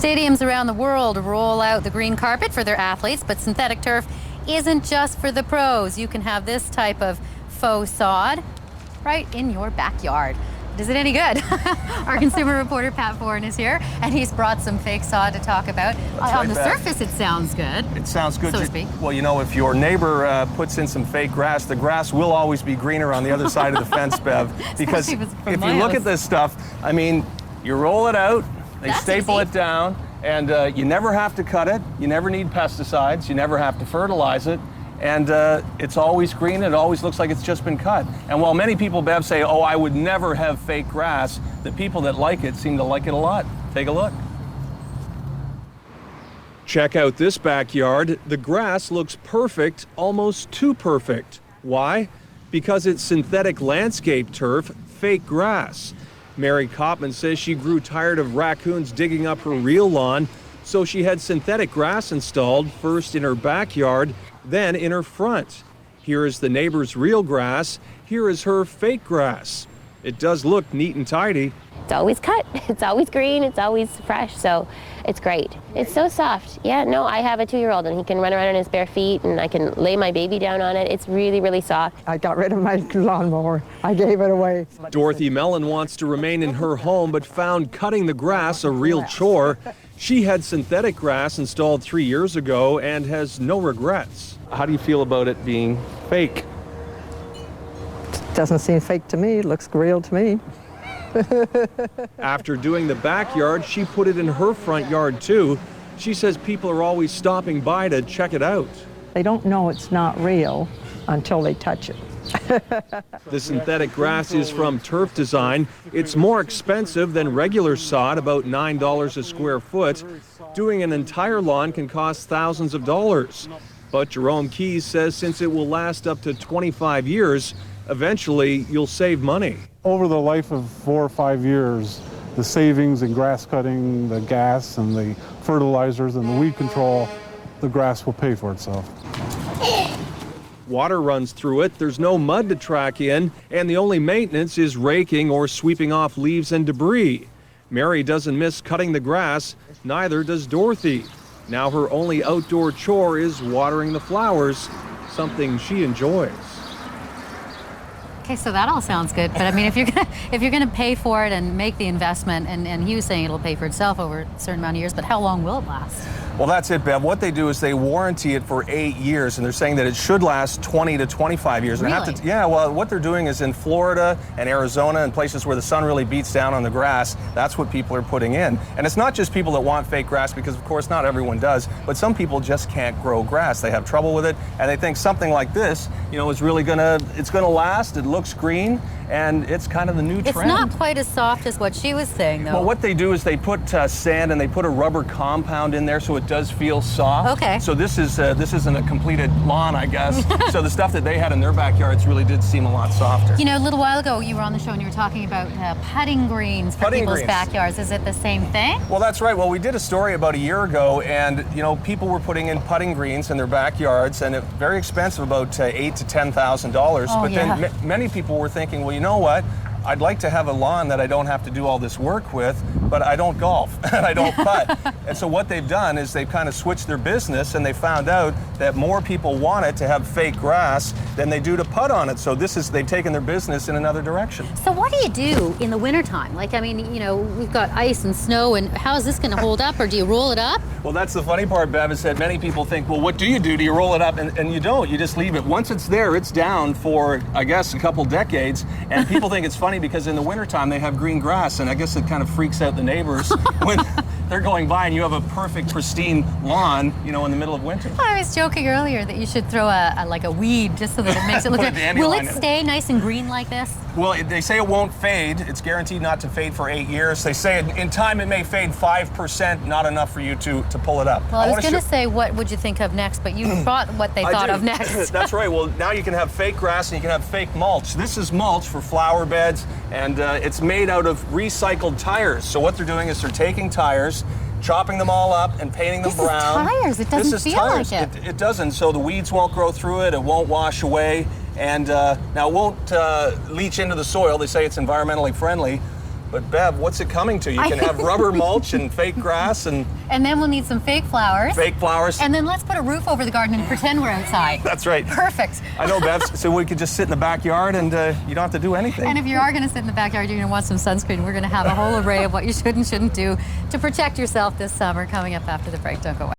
Stadiums around the world roll out the green carpet for their athletes, but synthetic turf isn't just for the pros. You can have this type of faux sod right in your backyard. Is it any good? Our consumer reporter Pat Foran is here, and he's brought some fake sod to talk about. On the surface, it sounds good. It sounds good. So to speak. Well, you know, if your neighbor puts in some fake grass, the grass will always be greener on the other side of the fence, Bev. Because if you look at this stuff, I mean, you roll it out, they staple it down, and you never have to cut it. You never need pesticides. You never have to fertilize it. And it's always green. It always looks like it's just been cut. And while many people, Bev, say, oh, I would never have fake grass, the people that like it seem to like it a lot. Take a look. Check out this backyard. The grass looks perfect, almost too perfect. Why? Because it's synthetic landscape turf, fake grass. Mary Kopman says she grew tired of raccoons digging up her real lawn, so she had synthetic grass installed, first in her backyard, then in her front. Here is the neighbor's real grass. Here is her fake grass. It does look neat and tidy. It's always cut. It's always green. It's always fresh. So it's great. It's so soft. Yeah, no, I have a 2-year-old and he can run around on his bare feet and I can lay my baby down on it. It's really, really soft. I got rid of my lawnmower. I gave it away. Dorothy Mellon wants to remain in her home but found cutting the grass a real chore. She had synthetic grass installed 3 years ago and has no regrets. How do you feel about it being fake? Doesn't seem fake to me. It looks real to me. After doing the backyard, she put it in her front yard too. She says people are always stopping by to check it out. They don't know it's not real until they touch it. The synthetic grass is from Turf Design. It's more expensive than regular sod, about $9 a square foot. Doing an entire lawn can cost thousands of dollars. But Jerome Keys says since it will last up to 25 years, eventually you'll save money. Over the life of 4 or 5 years, the savings in grass cutting, the gas and the fertilizers and the weed control, the grass will pay for itself. Water runs through it, there's no mud to track in, and the only maintenance is raking or sweeping off leaves and debris. Mary doesn't miss cutting the grass, neither does Dorothy. Now her only outdoor chore is watering the flowers, something she enjoys. Okay, so that all sounds good, but I mean, if you're gonna pay for it and make the investment, and he was saying it'll pay for itself over a certain amount of years, but how long will it last? Well, that's it, Bev. What they do is they warranty it for 8 years, and they're saying that it should last 20 to 25 years. Really? And yeah, well, what they're doing is in Florida and Arizona and places where the sun really beats down on the grass, that's what people are putting in. And it's not just people that want fake grass, because of course not everyone does, but some people just can't grow grass. They have trouble with it, and they think something like this, you know, is really gonna last. It looks green, and it's kind of the new trend. It's not quite as soft as what she was saying, though. Well, what they do is they put sand and they put a rubber compound in there so it does feel soft. Okay. So this isn't a completed lawn, I guess. So the stuff that they had in their backyards really did seem a lot softer. You know, a little while ago you were on the show and you were talking about putting greens for people's backyards. Is it the same thing? Well, that's right. Well, we did a story about a year ago, and you know, people were putting in putting greens in their backyards, and it's very expensive, about $8,000 to $10,000. Oh, but yeah. then many people were thinking, well, you know what? I'd like to have a lawn that I don't have to do all this work with, but I don't golf and I don't putt. And so what they've done is they've kind of switched their business, and they found out that more people want it to have fake grass than they do to putt on it. So they've taken their business in another direction. So what do you do in the wintertime? Like, I mean, you know, we've got ice and snow, and how is this going to hold up, or do you roll it up? Well, that's the funny part, Bev, is that many people think, well, what do? Do you roll it up? And you don't. You just leave it. Once it's there, it's down for, I guess, a couple decades. And people think it's funny because in the wintertime they have green grass, and I guess it kind of freaks out the neighbors when they're going by and you have a perfect, pristine lawn, you know, in the middle of winter. I was joking earlier that you should throw like a weed just so that it makes it look good. Will it stay nice and green like this? Well, they say it won't fade. It's guaranteed not to fade for 8 years. They say in time it may fade 5%, not enough for you to pull it up. Well, I was going to say, what would you think of next? But you brought what they thought of next. That's right. Well, now you can have fake grass and you can have fake mulch. This is mulch for flower beds, and it's made out of recycled tires. So what they're doing is they're taking tires, chopping them all up and painting them brown. This is tires. It doesn't feel like it. It doesn't. So the weeds won't grow through it. It won't wash away. And now it won't leach into the soil. They say it's environmentally friendly. But Bev, what's it coming to? You can have rubber mulch and fake grass and And then we'll need some fake flowers. fake flowers. And then let's put a roof over the garden and pretend we're outside. That's right. Perfect. I know, Bev, so we could just sit in the backyard and you don't have to do anything. And if you are going to sit in the backyard, you're going to want some sunscreen. We're going to have a whole array of what you should and shouldn't do to protect yourself this summer coming up after the break. Don't go away.